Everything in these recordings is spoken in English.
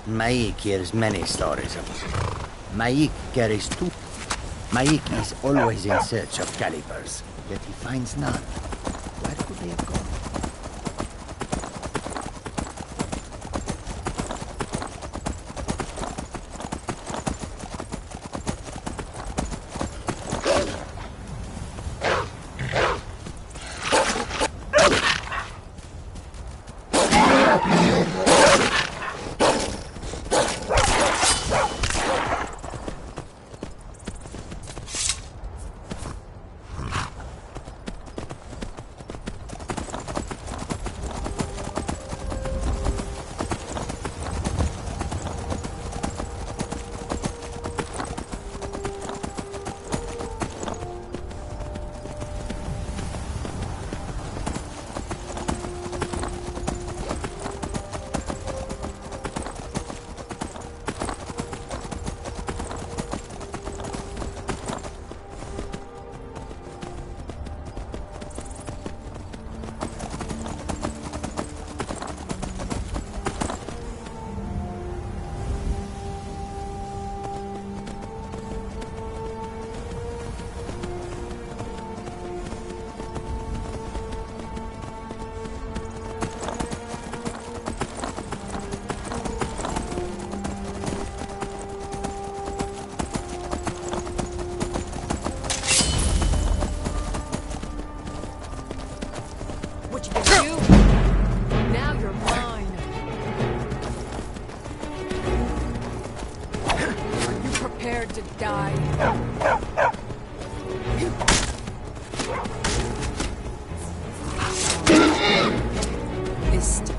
Maik hears many stories of it. Maik carries two. Maik is always in search of calibers, yet he finds none. Where could they have gone? To die. Ist.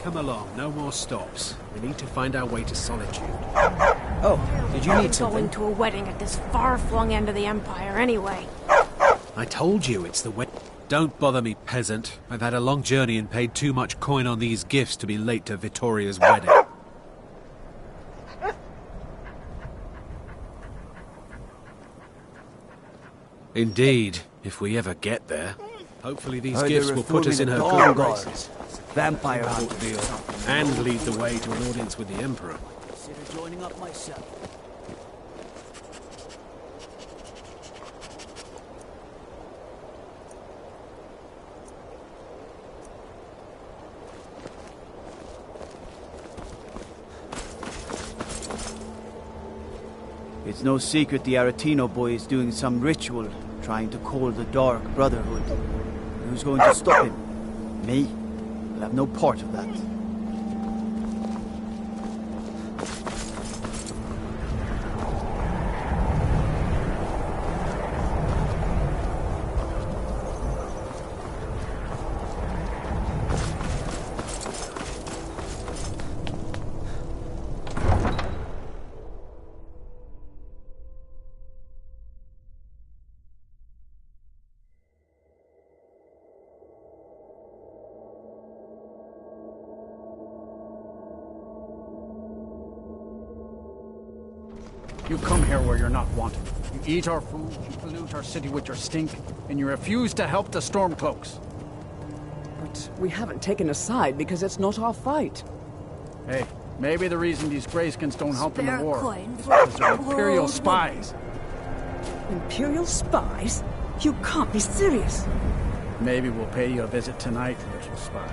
come along. No more stops. We need to find our way to Solitude. Oh, did you need Going something? to a wedding at this far-flung end of the Empire anyway. I told you it's the way. Don't bother me, peasant. I've had a long journey and paid too much coin on these gifts to be late to Vittoria's wedding. Indeed, if we ever get there. Hopefully these gifts will put us in her good graces. Vampire hunter. And lead the way to an audience with the Emperor. Consider joining up myself. It's no secret the Aretino boy is doing some ritual, trying to call the Dark Brotherhood. Who's going to stop him? Me? I'll have no part of that. You come here where you're not wanted. You eat our food, you pollute our city with your stink, and you refuse to help the Stormcloaks. But we haven't taken a side because it's not our fight. Hey, maybe the reason these Greyskins don't help in the Spare war coin is for because they're Imperial world spies. Imperial spies? You can't be serious. Maybe we'll pay you a visit tonight, little spy.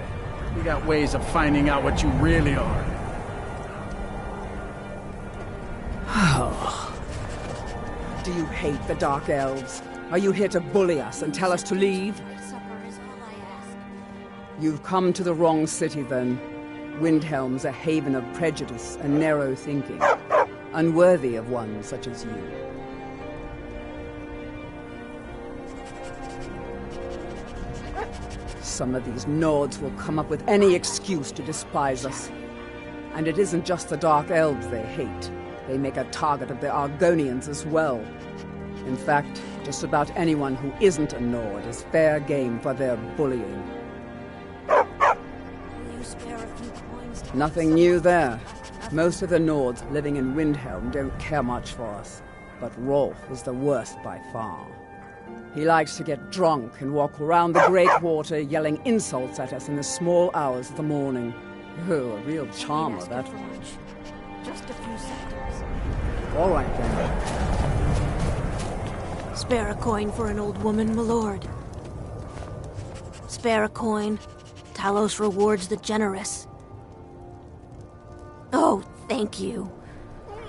We got ways of finding out what you really are. Do you hate the Dark Elves? Are you here to bully us and tell us to leave? Supper is all I ask. You've come to the wrong city, then. Windhelm's a haven of prejudice and narrow thinking, unworthy of one such as you. Some of these Nords will come up with any excuse to despise us. And it isn't just the Dark Elves they hate. They make a target of the Argonians as well. In fact, just about anyone who isn't a Nord is fair game for their bullying. Will you spare a few coins? Nothing new there. Most of the Nords living in Windhelm don't care much for us. But Rolf is the worst by far. He likes to get drunk and walk around the Great Water yelling insults at us in the small hours of the morning. Oh, a real charmer, Ain't that. asking for much. Just a few seconds. All right, then. Spare a coin for an old woman, my lord. Spare a coin. Talos rewards the generous. Oh, thank you.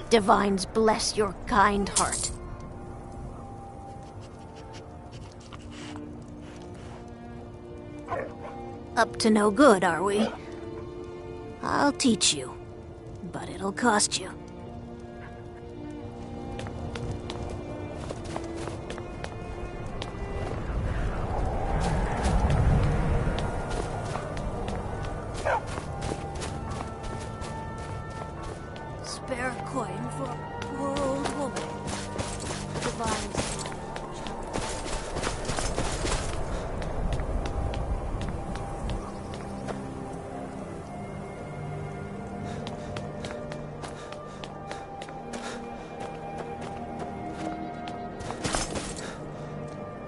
Divines bless your kind heart. Up to no good, are we? I'll teach you, but it'll cost you. Spare a coin for a poor old woman. Divines.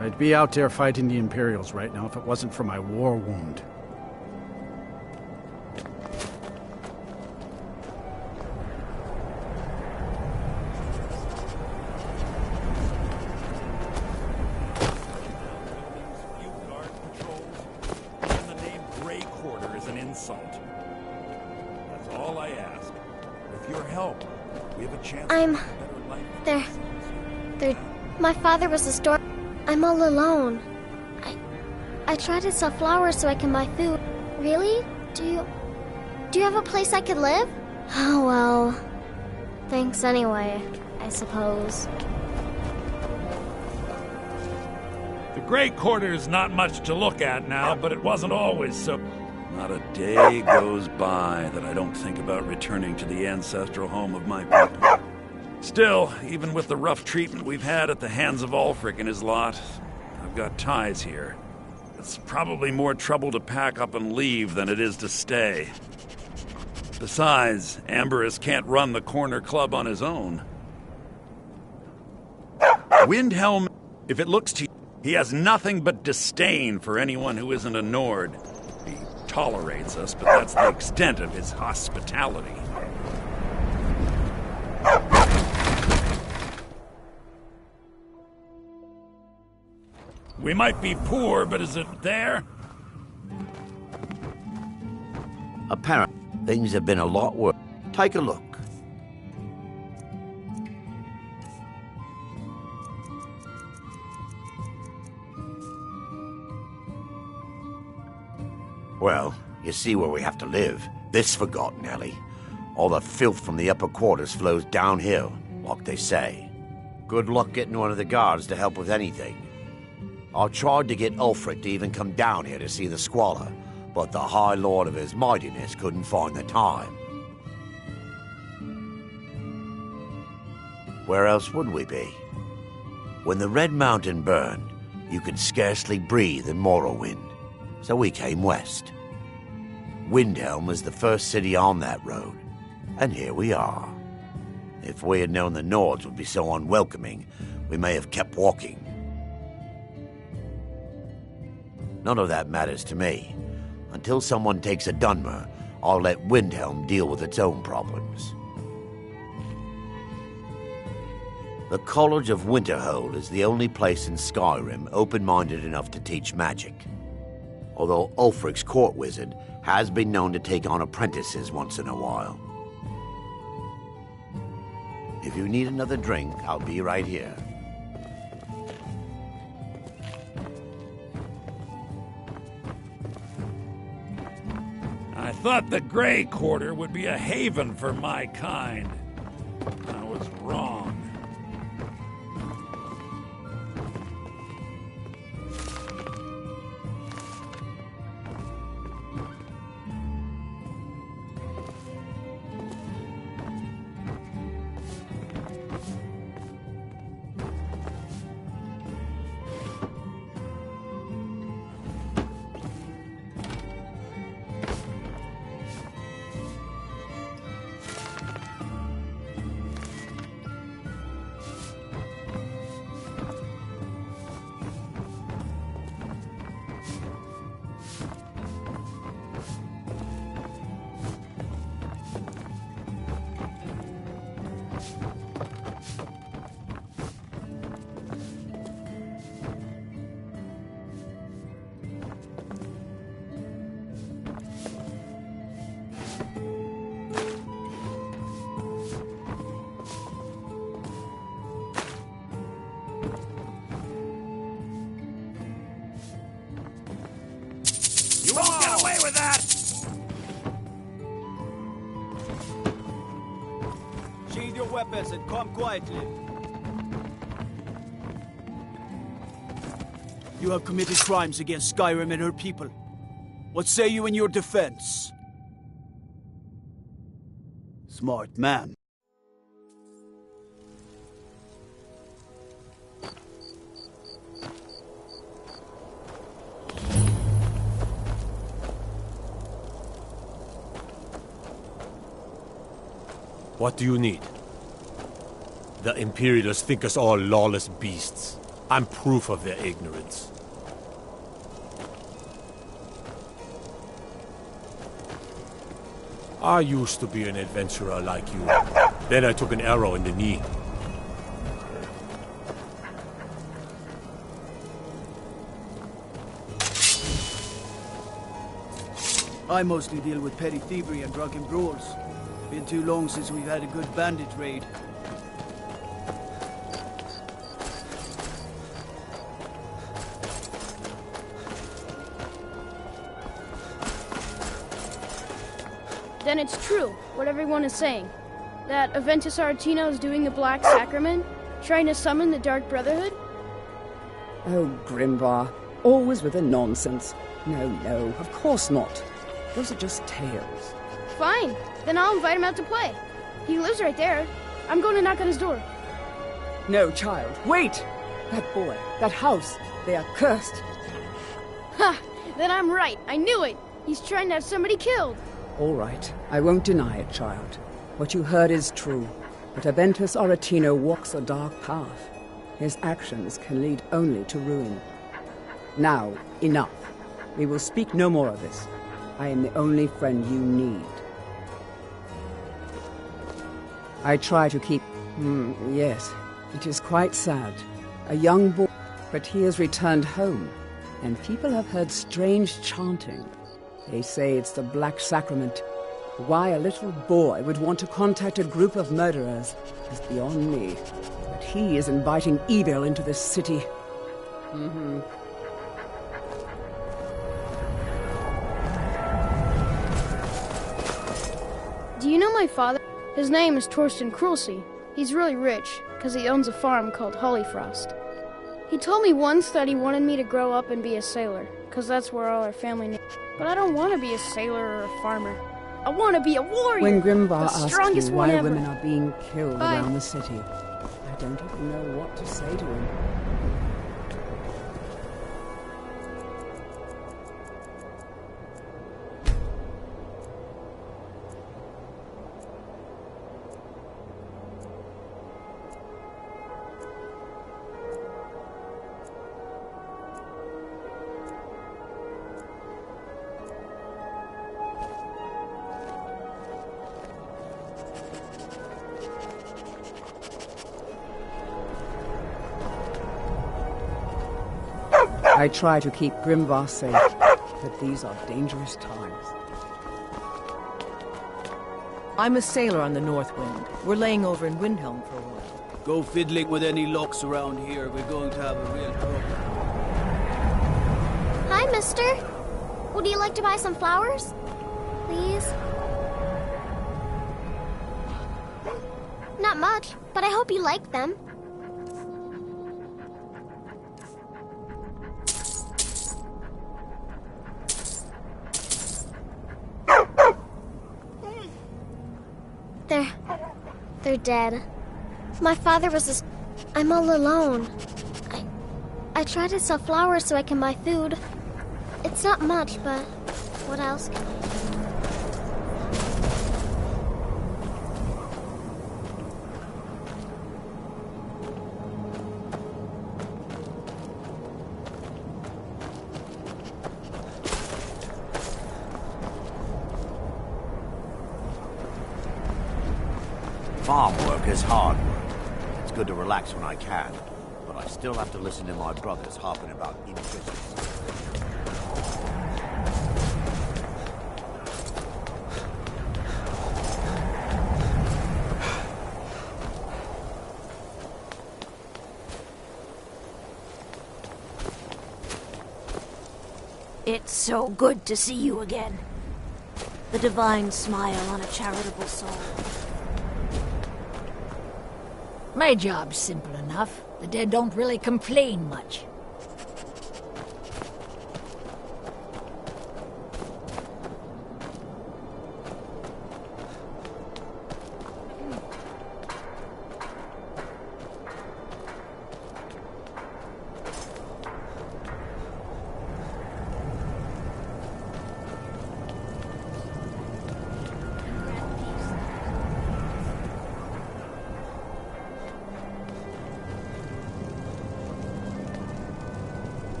I'd be out there fighting the Imperials right now if it wasn't for my war wound. Few guard patrols, and the name Grey Quarter is an insult. That's all I ask. With your help, we have a chance I'm... to live a better life. There... My father was a storm... I'm all alone. I tried to sell flowers so I can buy food. Really? Do you have a place I could live? Oh, well... Thanks anyway, I suppose. The Grey Quarter is not much to look at now, but it wasn't always so. Not a day goes by that I don't think about returning to the ancestral home of my people. Still, even with the rough treatment we've had at the hands of Ulfric and his lot, I've got ties here. It's probably more trouble to pack up and leave than it is to stay. Besides, Amberus can't run the corner club on his own. Windhelm, if it looks to you, he has nothing but disdain for anyone who isn't a Nord. He tolerates us, but that's the extent of his hospitality. We might be poor, but is it there? Apparently, things have been a lot worse. Take a look. Well, you see where we have to live. This forgotten alley. All the filth from the upper quarters flows downhill, like they say. Good luck getting one of the guards to help with anything. I tried to get Ulfric to even come down here to see the squalor, but the High Lord of his mightiness couldn't find the time. Where else would we be? When the Red Mountain burned, you could scarcely breathe in Morrowind, so we came west. Windhelm was the first city on that road, and here we are. If we had known the Nords would be so unwelcoming, we may have kept walking. None of that matters to me. Until someone takes a Dunmer, I'll let Windhelm deal with its own problems. The College of Winterhold is the only place in Skyrim open-minded enough to teach magic. Although Ulfric's court wizard has been known to take on apprentices once in a while. If you need another drink, I'll be right here. I thought the Grey Quarter would be a haven for my kind. I was wrong. You won't get away with that! Sheathe your weapons and come quietly. You have committed crimes against Skyrim and her people. What say you in your defense? Smart man. What do you need? The Imperials think us all lawless beasts. I'm proof of their ignorance. I used to be an adventurer like you. Then I took an arrow in the knee. I mostly deal with petty thievery and drunken brawls. Been too long since we've had a good bandit raid. Then it's true, what everyone is saying. That Aventus Aretino is doing the Black Sacrament, trying to summon the Dark Brotherhood? Oh, Grimbar. Always with the nonsense. No, of course not. Those are just tales. Fine. Then I'll invite him out to play. He lives right there. I'm going to knock on his door. No, child. Wait! That boy, that house, they are cursed. Ha! Then I'm right. I knew it. He's trying to have somebody killed. All right. I won't deny it, child. What you heard is true. But Aventus Aretino walks a dark path. His actions can lead only to ruin. Now, enough. We will speak no more of this. I am the only friend you need. I try to keep... yes, it is quite sad. A young boy, but he has returned home, and people have heard strange chanting. They say it's the Black Sacrament. Why a little boy would want to contact a group of murderers is beyond me. But he is inviting evil into this city. Do you know my father? His name is Torsten Krulsey. He's really rich, because he owns a farm called Hollyfrost. He told me once that he wanted me to grow up and be a sailor, because that's where all our family names. But I don't want to be a sailor or a farmer. I want to be a warrior! When Grimvar the asks strongest you why one women ever. are being killed around the city, I don't even know what to say to him. I try to keep Grimvar safe, but these are dangerous times. I'm a sailor on the North Wind. We're laying over in Windhelm for a while. Go fiddling with any locks around here. We're going to have a real trouble. Hi, mister. Would you like to buy some flowers? Please? Not much, but I hope you like them. They're dead. My father was I'm all alone. I try to sell flowers so I can buy food. It's not much, but what else can I do? Farm work is hard work. It's good to relax when I can, but I still have to listen to my brothers harping about injustice. It's so good to see you again. The divine smile on a charitable soul. My job's simple enough. The dead don't really complain much.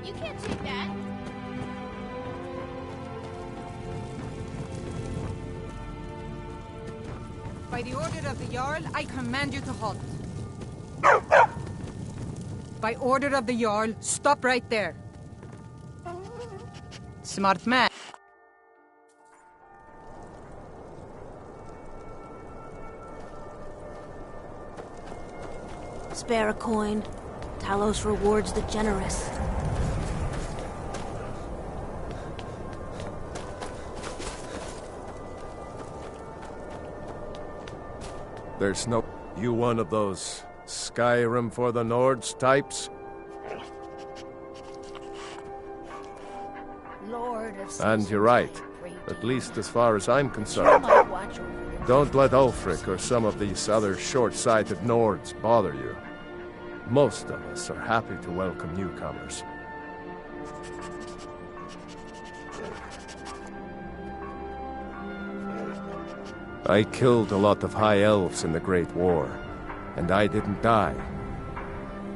You can't take that. By the order of the Jarl, I command you to halt. By order of the Jarl, stop right there. Smart man. Spare a coin. Talos rewards the generous. There's no... You one of those Skyrim for the Nords types? Lord of And you're right. At least as far as I'm concerned. Don't let Ulfric or some of these other short-sighted Nords bother you. Most of us are happy to welcome newcomers. I killed a lot of High Elves in the Great War, and I didn't die.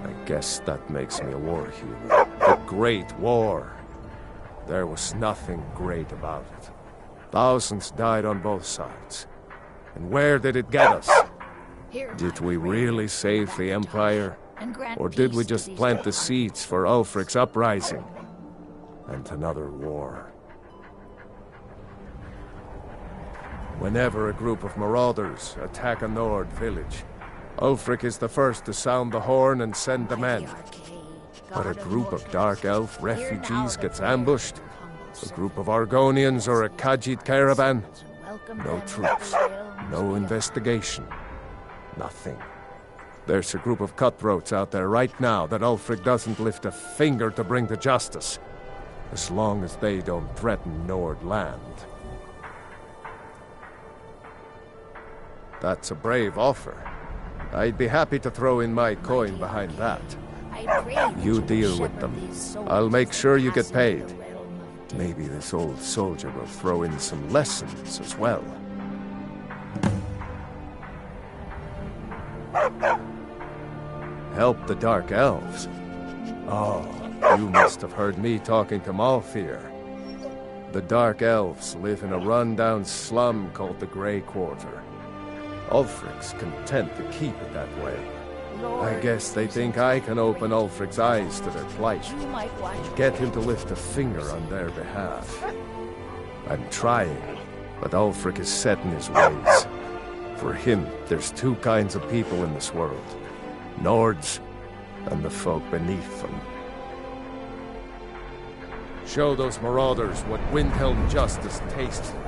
I guess that makes me a war hero. The Great War! There was nothing great about it. Thousands died on both sides. And where did it get us? Did we really save the Empire? Or did we just plant the seeds for Ulfric's uprising? And another war. Whenever a group of marauders attack a Nord village, Ulfric is the first to sound the horn and send the men. But a group of Dark Elf refugees gets ambushed, a group of Argonians or a Khajiit caravan, no troops, no investigation, nothing. There's a group of cutthroats out there right now that Ulfric doesn't lift a finger to bring to justice, as long as they don't threaten Nord land. That's a brave offer. I'd be happy to throw in my coin behind that. You deal with them. I'll make sure you get paid. Maybe this old soldier will throw in some lessons as well. Help the Dark Elves? Oh, you must have heard me talking to Malfir. The Dark Elves live in a run-down slum called the Grey Quarter. Ulfric's content to keep it that way. I guess they think I can open Ulfric's eyes to their plight, and get him to lift a finger on their behalf. I'm trying, but Ulfric is set in his ways. For him, there's two kinds of people in this world. Nords, and the folk beneath them. Show those marauders what Windhelm justice tastes like.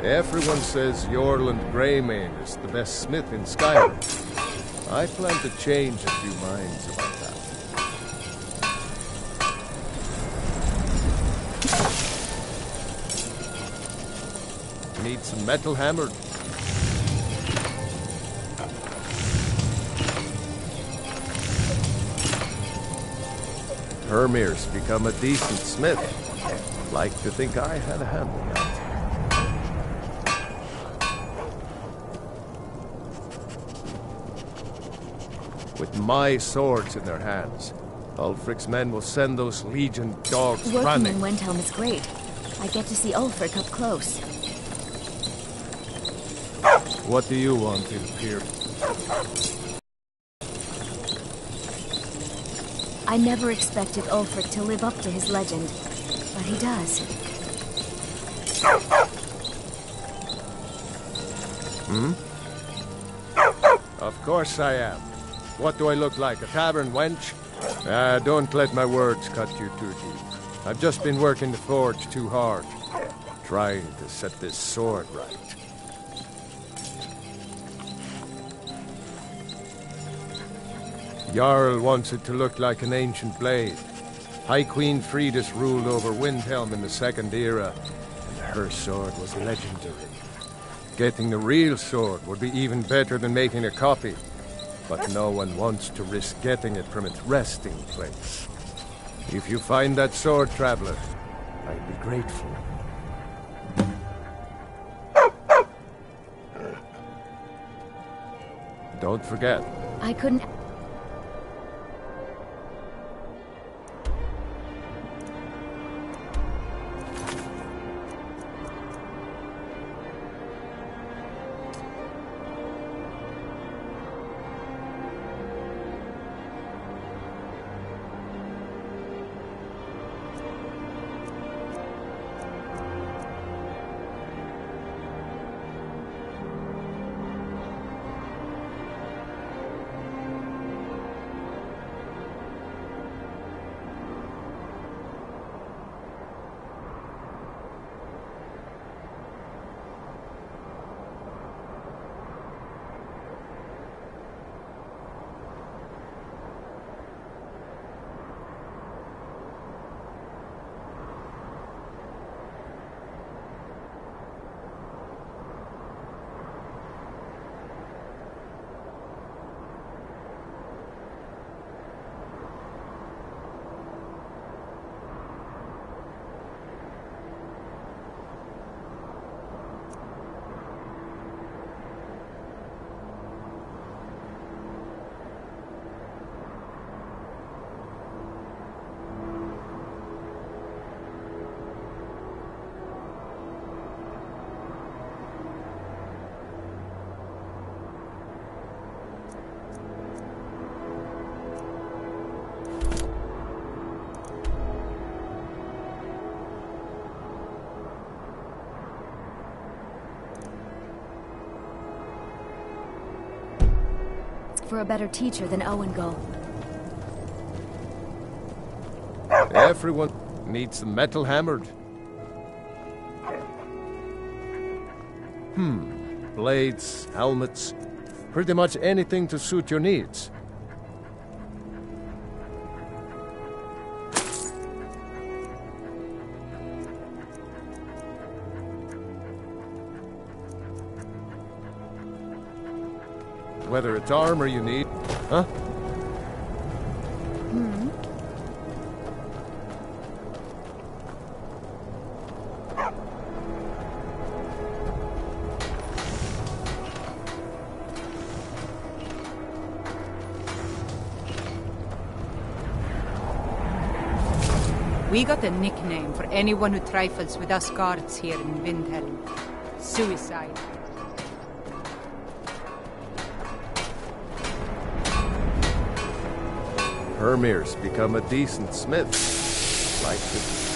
Everyone says Jorland Greymane is the best smith in Skyrim. I plan to change a few minds about that. Need some metal hammered. Hermir's become a decent smith. Like to think I had a hand in that. With my swords in their hands, Ulfric's men will send those Legion dogs Working running. in Windhelm is great. I get to see Ulfric up close. What do you want, Imperial? I never expected Ulfric to live up to his legend, but he does. Of course I am. What do I look like, a tavern wench? Don't let my words cut you too deep. I've just been working the forge too hard, trying to set this sword right. Jarl wants it to look like an ancient blade. High Queen Fridis ruled over Windhelm in the Second Era, and her sword was legendary. Getting the real sword would be even better than making a copy, but no one wants to risk getting it from its resting place. If you find that sword, Traveler, I'd be grateful. Don't forget. I couldn't... for a better teacher than Owengo. Everyone needs the metal hammered. Blades, helmets, pretty much anything to suit your needs. Whether it's armor you need, huh? We got a nickname for anyone who trifles with us guards here in Windhelm. Suicide. Hermir's become a decent smith. Like this.